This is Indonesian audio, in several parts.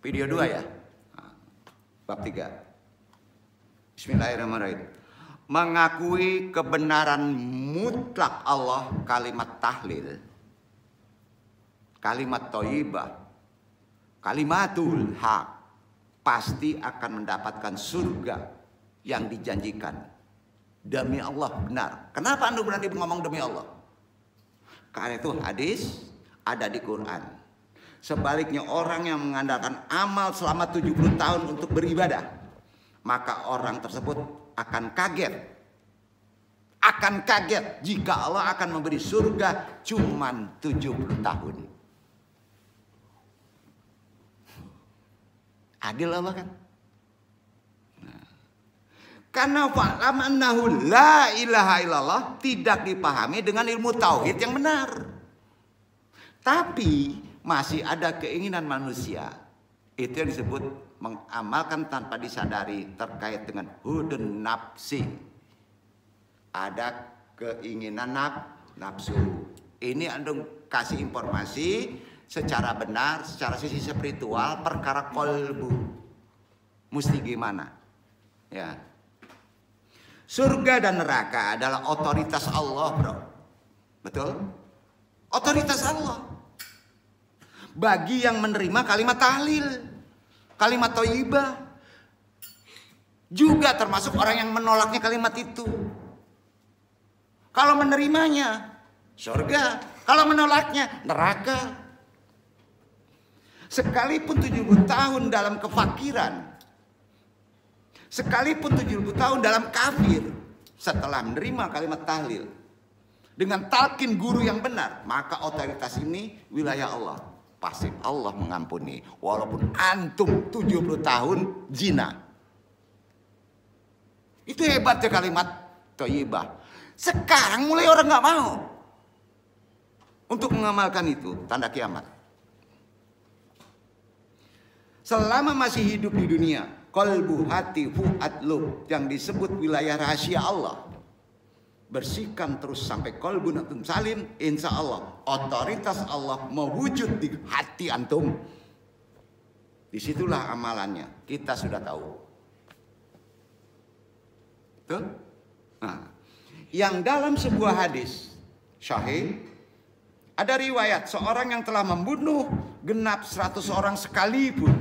Video 2 ya. Bab 3. Bismillahirrahmanirrahim. Mengakui kebenaran mutlak Allah, kalimat tahlil, kalimat thayyibah, kalimatul haq, pasti akan mendapatkan surga yang dijanjikan. Demi Allah benar. Kenapa Anda berani ngomong demi Allah? Karena itu hadis ada di Quran. Sebaliknya orang yang mengandalkan amal selama 70 tahun untuk beribadah, maka orang tersebut akan kaget. Akan kaget jika Allah akan memberi surga cuman 70 tahun. Adil Allah kan? Karena fa'lam annahu la ilaha illallah tidak dipahami dengan ilmu tauhid yang benar. Tapi masih ada keinginan manusia. Itu yang disebut mengamalkan tanpa disadari terkait dengan hudun nafsi. Ada keinginan nafsu. Ini andung kasih informasi secara benar, secara sisi spiritual, perkara kolbu. Mesti gimana? Ya. Surga dan neraka adalah otoritas Allah, bro. Betul? Otoritas Allah. Bagi yang menerima kalimat tahlil, kalimat thayyibah, juga termasuk orang yang menolaknya kalimat itu. Kalau menerimanya, surga. Kalau menolaknya, neraka. Sekalipun 70 tahun dalam kefakiran, sekalipun 70 tahun dalam kafir, setelah menerima kalimat tahlil dengan talqin guru yang benar, maka otoritas ini wilayah Allah. Pasti Allah mengampuni. Walaupun antum 70 tahun zina. Itu hebatnya kalimat thayyibah. Sekarang mulai orang gak mau untuk mengamalkan itu, tanda kiamat. Selama masih hidup di dunia, qalbu, hati, fu'ad, lub, yang disebut wilayah rahasia Allah, bersihkan terus sampai qalbu antum salim, insya Allah otoritas Allah mewujud di hati antum. Disitulah amalannya, kita sudah tahu. Tuh. Nah, yang dalam sebuah hadis sahih ada riwayat seorang yang telah membunuh genap 100 orang sekalipun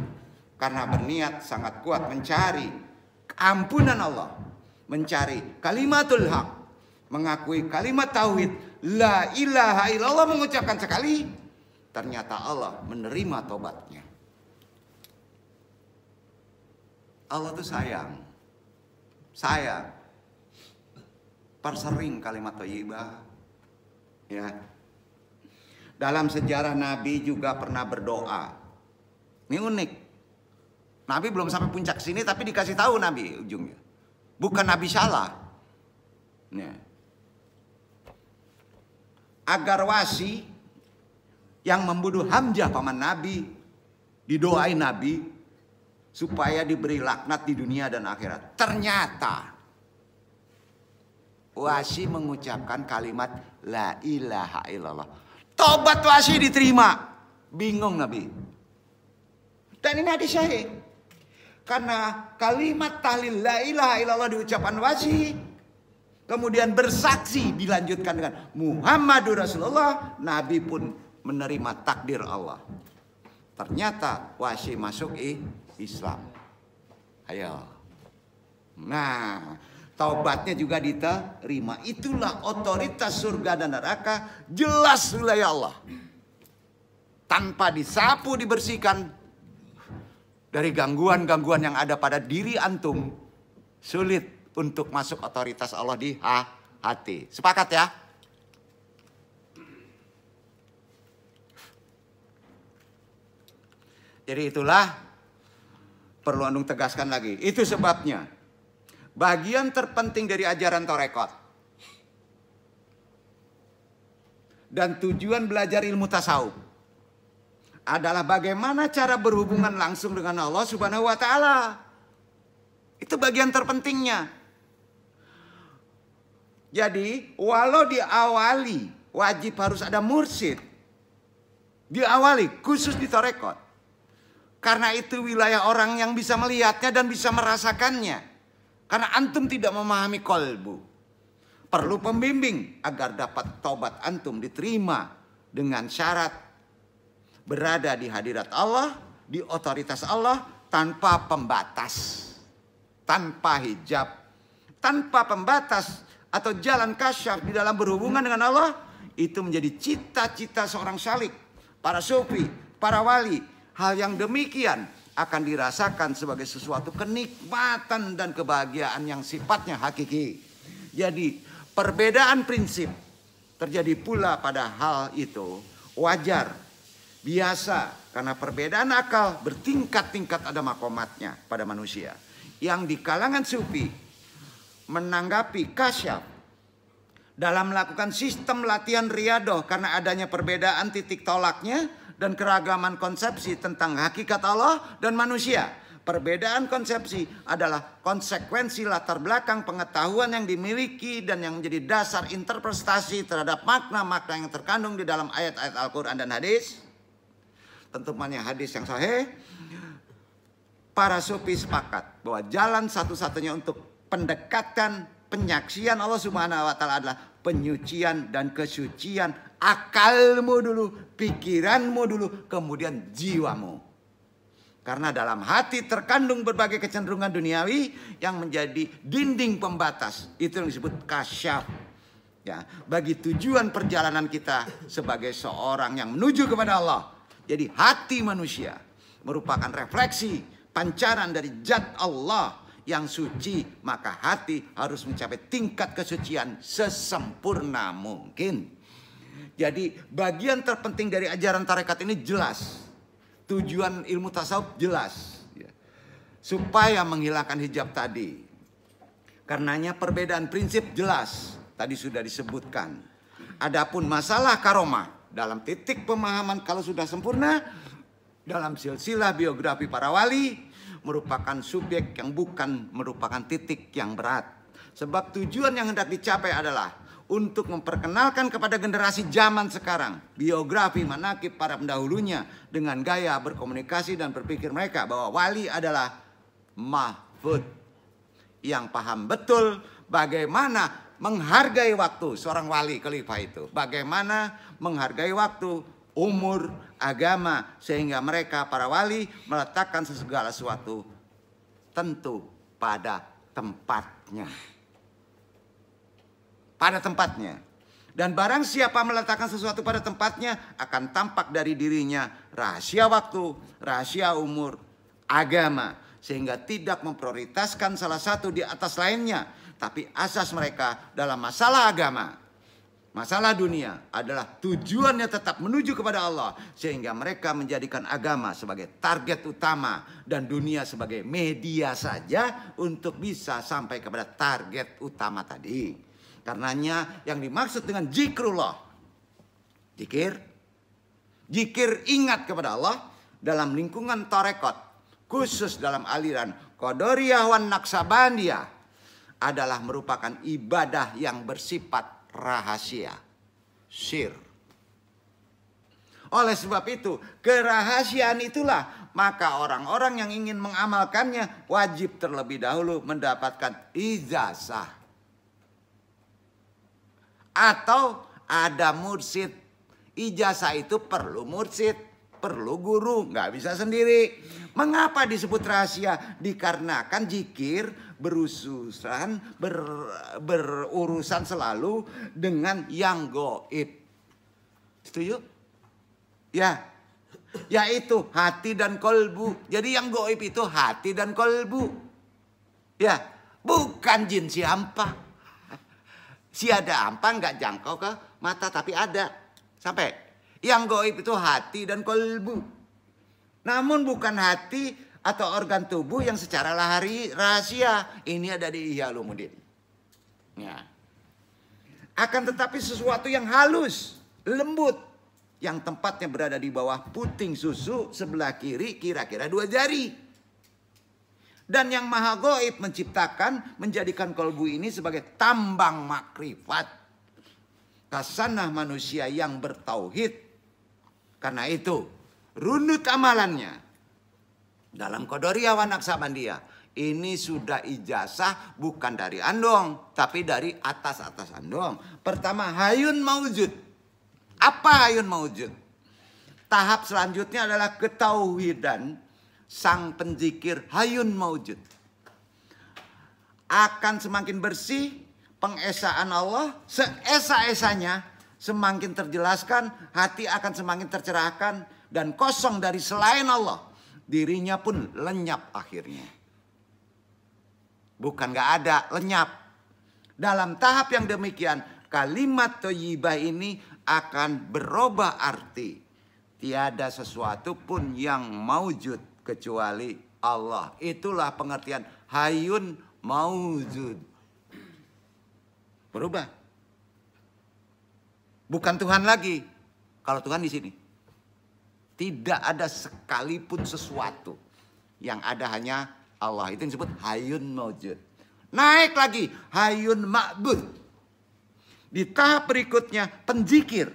karena berniat sangat kuat mencari ampunan Allah, mencari kalimatul haq, mengakui kalimat tauhid, la ilaha illallah, mengucapkan sekali, ternyata Allah menerima tobatnya. Allah tuh sayang. Persering kalimat thayyibah. Ya. Dalam sejarah Nabi juga pernah berdoa. Ini unik. Nabi belum sampai puncak sini tapi dikasih tahu Nabi ujungnya. Bukan Nabi salah. Ya. Agar Wasi yang membunuh Hamzah paman Nabi didoain Nabi supaya diberi laknat di dunia dan akhirat. Ternyata Wasi mengucapkan kalimat la ilaha illallah. Tobat Wasi diterima. Bingung Nabi. Dan ini hadis sahih. Karena kalimat tahlil la ilaha illallah diucapkan Wasi, kemudian bersaksi dilanjutkan dengan Muhammadur Rasulullah, Nabi pun menerima takdir Allah. Ternyata Wasi masuk Islam. Ayo. Nah, taubatnya juga diterima. Itulah otoritas surga dan neraka, jelas wilayah Allah. Tanpa disapu, dibersihkan dari gangguan-gangguan yang ada pada diri antum, sulit untuk masuk otoritas Allah di hati. Sepakat ya? Jadi itulah perlu antum tegaskan lagi. Itu sebabnya bagian terpenting dari ajaran Torekot dan tujuan belajar ilmu tasawuf adalah bagaimana cara berhubungan langsung dengan Allah Subhanahu wa Ta'ala. Itu bagian terpentingnya. Jadi, walau diawali wajib harus ada mursyid. Diawali khusus di Torekot. Karena itu wilayah orang yang bisa melihatnya dan bisa merasakannya. Karena antum tidak memahami kolbu. Perlu pembimbing agar dapat taubat antum diterima dengan syarat berada di hadirat Allah, di otoritas Allah tanpa pembatas, tanpa hijab, tanpa pembatas atau jalan kasyaf di dalam berhubungan dengan Allah. Itu menjadi cita-cita seorang syalik, para sufi, para wali. Hal yang demikian akan dirasakan sebagai sesuatu kenikmatan dan kebahagiaan yang sifatnya hakiki. Jadi perbedaan prinsip terjadi pula pada hal itu wajar, biasa. Karena perbedaan akal bertingkat-tingkat ada makomatnya pada manusia. Yang di kalangan sufi menanggapi kasyaf dalam melakukan sistem latihan riyadoh karena adanya perbedaan titik tolaknya dan keragaman konsepsi tentang hakikat Allah dan manusia. Perbedaan konsepsi adalah konsekuensi latar belakang pengetahuan yang dimiliki dan yang menjadi dasar interpretasi terhadap makna-makna yang terkandung di dalam ayat-ayat Al-Quran dan hadis. Tentunya hadis yang sahih. Para sufi sepakat bahwa jalan satu-satunya untuk pendekatan penyaksian Allah Subhanahu wa Ta'ala adalah penyucian dan kesucian akalmu dulu, pikiranmu dulu, kemudian jiwamu. Karena dalam hati terkandung berbagai kecenderungan duniawi yang menjadi dinding pembatas. Itu yang disebut kasyaf. Ya, bagi tujuan perjalanan kita sebagai seorang yang menuju kepada Allah. Jadi hati manusia merupakan refleksi pancaran dari zat Allah yang suci, maka hati harus mencapai tingkat kesucian sesempurna mungkin. Jadi bagian terpenting dari ajaran tarekat ini jelas. Tujuan ilmu tasawuf jelas. Supaya menghilangkan hijab tadi. Karenanya perbedaan prinsip jelas. Tadi sudah disebutkan. Adapun masalah karomah dalam titik pemahaman kalau sudah sempurna. Dalam silsilah biografi para wali merupakan subjek yang bukan merupakan titik yang berat. Sebab tujuan yang hendak dicapai adalah untuk memperkenalkan kepada generasi zaman sekarang biografi manaqib para pendahulunya dengan gaya berkomunikasi dan berpikir mereka bahwa wali adalah mahfud yang paham betul bagaimana menghargai waktu. Seorang wali khalifah itu bagaimana menghargai waktu, umur, agama, sehingga mereka para wali meletakkan segala sesuatu tentu pada tempatnya. Pada tempatnya. Dan barang siapa meletakkan sesuatu pada tempatnya akan tampak dari dirinya rahasia waktu, rahasia umur, agama. Sehingga tidak memprioritaskan salah satu di atas lainnya. Tapi asas mereka dalam masalah agama, masalah dunia adalah tujuannya tetap menuju kepada Allah. Sehingga mereka menjadikan agama sebagai target utama dan dunia sebagai media saja untuk bisa sampai kepada target utama tadi. Karenanya yang dimaksud dengan zikrullah, zikir ingat kepada Allah dalam lingkungan tarekat, khusus dalam aliran Qadariyah wan Naqsabandiyah adalah merupakan ibadah yang bersifat rahasia, sir. Oleh sebab itu, kerahasiaan itulah maka orang-orang yang ingin mengamalkannya wajib terlebih dahulu mendapatkan ijazah. Atau ada mursid. Ijazah itu perlu mursid, perlu guru, nggak bisa sendiri. Mengapa disebut rahasia? Dikarenakan zikir berurusan selalu dengan yang gaib. Setuju? Ya, yaitu hati dan kolbu. Jadi yang gaib itu hati dan kolbu. Ya, bukan jin siampa. Si ada ampa nggak jangkau ke mata tapi ada. Sampai yang gaib itu hati dan kolbu. Namun bukan hati atau organ tubuh yang secara lahiri rahasia. Ini ada di Ihya Ulumuddin. Ya. Akan tetapi sesuatu yang halus, lembut, yang tempatnya berada di bawah puting susu sebelah kiri kira-kira 2 jari. Dan yang maha gaib menciptakan, menjadikan kolbu ini sebagai tambang makrifat. Kasanah manusia yang bertauhid. Karena itu, runut amalannya. Dalam Qadariyah wa Naqsabandiyah. Ini sudah ijazah bukan dari andong, tapi dari atas andong. Pertama, hayun maujud. Apa hayun maujud? Tahap selanjutnya adalah ketauhidan sang penzikir hayun maujud. Akan semakin bersih pengesaan Allah, seesa-esanya semakin terjelaskan, hati akan semakin tercerahkan dan kosong dari selain Allah. Dirinya pun lenyap akhirnya. Bukan gak ada, lenyap. Dalam tahap yang demikian, kalimat thayyibah ini akan berubah arti. Tiada sesuatu pun yang maujud kecuali Allah. Itulah pengertian hayun maujud. Berubah. Bukan Tuhan lagi. Kalau Tuhan di sini. Tidak ada sekalipun sesuatu. Yang ada hanya Allah. Itu yang disebut hayun maujud. Naik lagi. Hayun ma'bud. Di tahap berikutnya penzikir.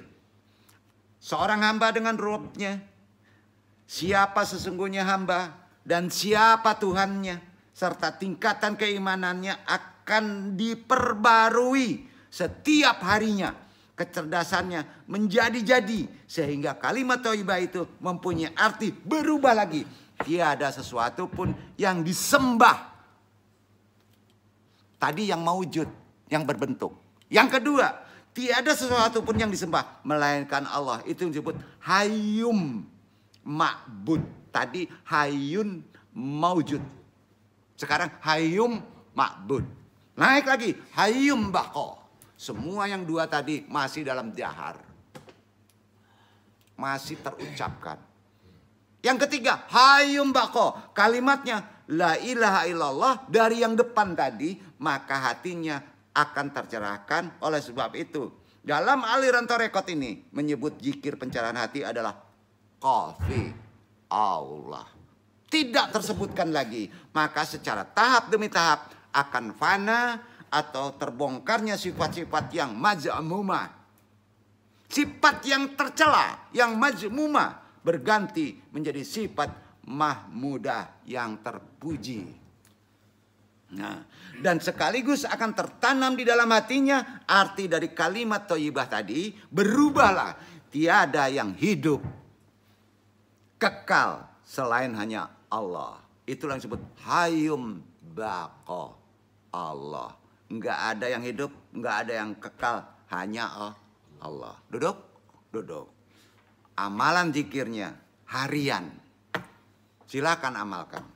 Seorang hamba dengan Robnya. Siapa sesungguhnya hamba. Dan siapa Tuhannya. Serta tingkatan keimanannya akan diperbarui setiap harinya. Kecerdasannya menjadi-jadi. Sehingga kalimat thayyibah itu mempunyai arti berubah lagi. Tiada sesuatu pun yang disembah. Tadi yang maujud, yang berbentuk. Yang kedua, tiada sesuatu pun yang disembah. Melainkan Allah. Itu yang disebut hayyum ma'bud. Tadi hayyun maujud. Sekarang hayyum ma'bud. Naik lagi, hayyum baqa. Semua yang dua tadi masih dalam jahar. Masih terucapkan. Yang ketiga, hayyum baqa. Kalimatnya la ilaha illallah dari yang depan tadi. Maka hatinya akan tercerahkan. Oleh sebab itu, dalam aliran tarekat ini menyebut zikir pencerahan hati adalah qafi Allah. Tidak tersebutkan lagi. Maka secara tahap demi tahap akan fana atau terbongkarnya sifat-sifat yang majmumah. Sifat yang tercela, yang majmumah berganti menjadi sifat mahmudah yang terpuji. Nah, dan sekaligus akan tertanam di dalam hatinya arti dari kalimat thayyibah tadi. Berubahlah, tiada yang hidup kekal selain hanya Allah. Itulah yang disebut hayyum baqa Allah. Enggak ada yang hidup, enggak ada yang kekal, hanya Allah. Duduk, duduk. Amalan zikirnya harian. Silakan amalkan.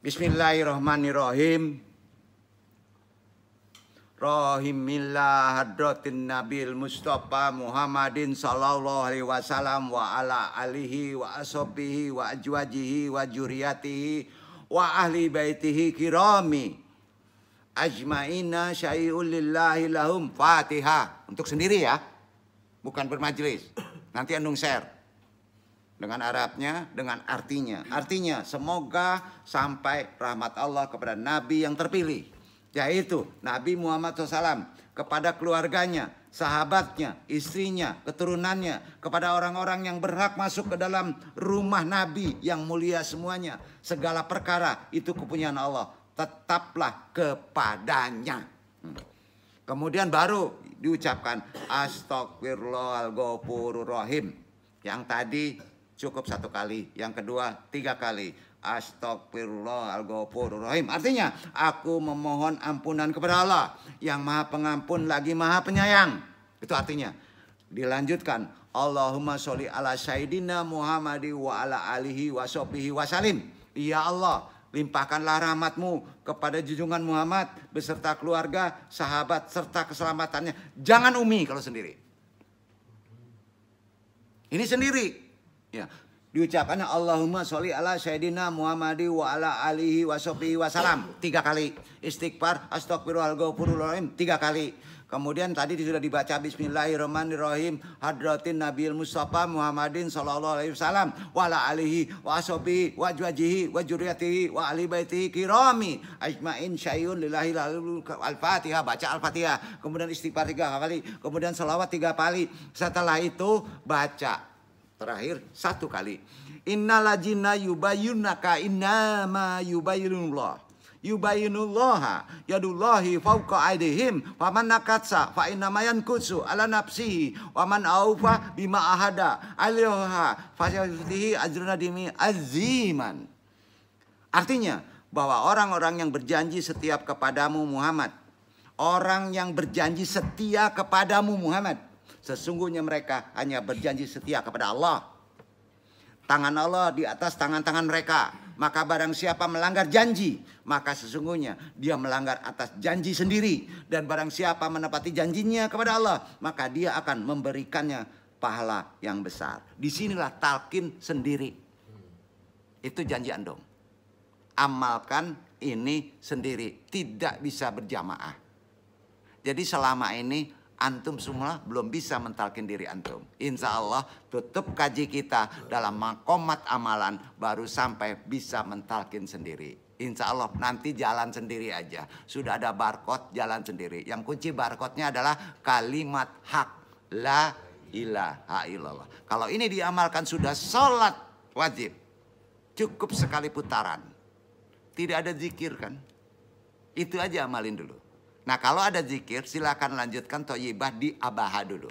Bismillahirrahmanirrahim. Rahimillah hadratin nabil Mustafa Muhammadin sallallahu alaihi wasallam wa ala alihi wa ashabihi wa ajwajihi wa juriyatihi wa ahli baitihi kirami ajmaina syai'ul lillahi lahum. Fatihah. Untuk sendiri ya. Bukan bermajelis. Nanti andung share. Dengan Arabnya, dengan artinya. Artinya semoga sampai rahmat Allah kepada Nabi yang terpilih. Yaitu Nabi Muhammad SAW. Kepada keluarganya, sahabatnya, istrinya, keturunannya. Kepada orang-orang yang berhak masuk ke dalam rumah Nabi yang mulia semuanya. Segala perkara itu kepunyaan Allah. Tetaplah kepadanya. Kemudian baru diucapkan Astagfirullahalghafururrahim. Yang tadi cukup 1 kali. Yang kedua 3 kali. Astagfirullahalghafururrahim. Artinya aku memohon ampunan kepada Allah yang maha pengampun lagi maha penyayang. Itu artinya. Dilanjutkan. Allahumma sholli ala sayyidina Muhammadi wa ala alihi wa sahbihi wa salim. Ya Allah, limpahkanlah rahmatmu kepada junjungan Muhammad beserta keluarga, sahabat, serta keselamatannya. Jangan umi kalau sendiri. Ini sendiri. Ya. Diucapkannya Allahumma sholli ala sayyidina Muhammadi wa ala alihi wa sahbihi wa salam. 3 kali. Istighfar astagfirullahaladzim 3 kali. Kemudian tadi sudah dibaca Bismillahirrahmanirrahim. Hadratin Nabil Mustafa Muhammadin sallallahu alaihi wasallam wa ala alihi wa ashabihi wa ajwajihi wa juriyatihi wa ahli baitihi kirami ajmain syai'un lillahi al-Fatihah. Baca Al-Fatihah. Kemudian istighfar 3 kali. Kemudian salawat 3 kali. Setelah itu baca Terakhir 1 kali. Innalajina yubayyunaka innama yubayyinullah. Yubayyinullaha yadullahi fauqa aydihim faman nakatsa fa innama yankusu ala nafsihi waman aufa bima ahada alayha fasyatihi ajruna dimi aziman. Artinya bahwa orang-orang yang berjanji setia kepadamu Muhammad, orang yang berjanji setia kepadamu Muhammad, sesungguhnya mereka hanya berjanji setia kepada Allah. Tangan Allah di atas tangan-tangan mereka. Maka barang siapa melanggar janji, maka sesungguhnya dia melanggar atas janji sendiri. Dan barang siapa menepati janjinya kepada Allah, maka dia akan memberikannya pahala yang besar. Disinilah talqin sendiri. Itu janji andong. Amalkan ini sendiri, tidak bisa berjamaah. Jadi selama ini antum semua belum bisa mentalkin diri antum. Insya Allah tutup kaji kita dalam makomat amalan baru sampai bisa mentalkin sendiri. Insya Allah nanti jalan sendiri aja. Sudah ada barcode, jalan sendiri. Yang kunci barcode-nya adalah kalimat hak. La ilaha illallah. Kalau ini diamalkan sudah sholat wajib. Cukup sekali putaran. Tidak ada zikir kan. Itu aja amalin dulu. Nah kalau ada zikir silakan lanjutkan thayyibah di abaha dulu.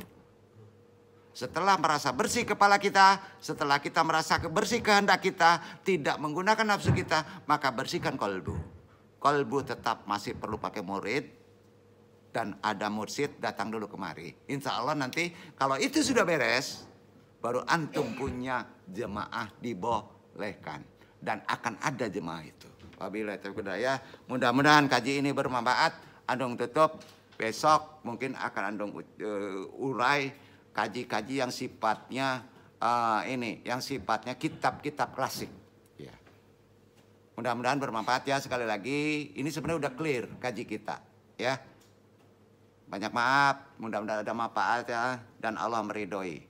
Setelah merasa bersih kepala kita, setelah kita merasa bersih kehendak kita, tidak menggunakan nafsu kita, maka bersihkan kolbu. Kolbu tetap masih perlu pakai murid, dan ada mursyid datang dulu kemari. Insya Allah nanti kalau itu sudah beres, baru antum punya jemaah dibolehkan. Dan akan ada jemaah itu. Wabillahi taufiq wal hidayah. Mudah-mudahan kaji ini bermanfaat. Andong tutup, besok mungkin akan andong urai kaji-kaji yang sifatnya yang sifatnya kitab-kitab klasik. Ya. Mudah-mudahan bermanfaat ya. Sekali lagi, ini sebenarnya udah clear kaji kita, ya. Banyak maaf, mudah-mudahan ada manfaat ya, dan Allah meridhoi.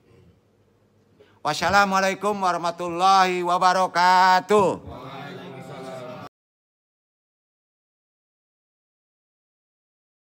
Wassalamualaikum warahmatullahi wabarakatuh.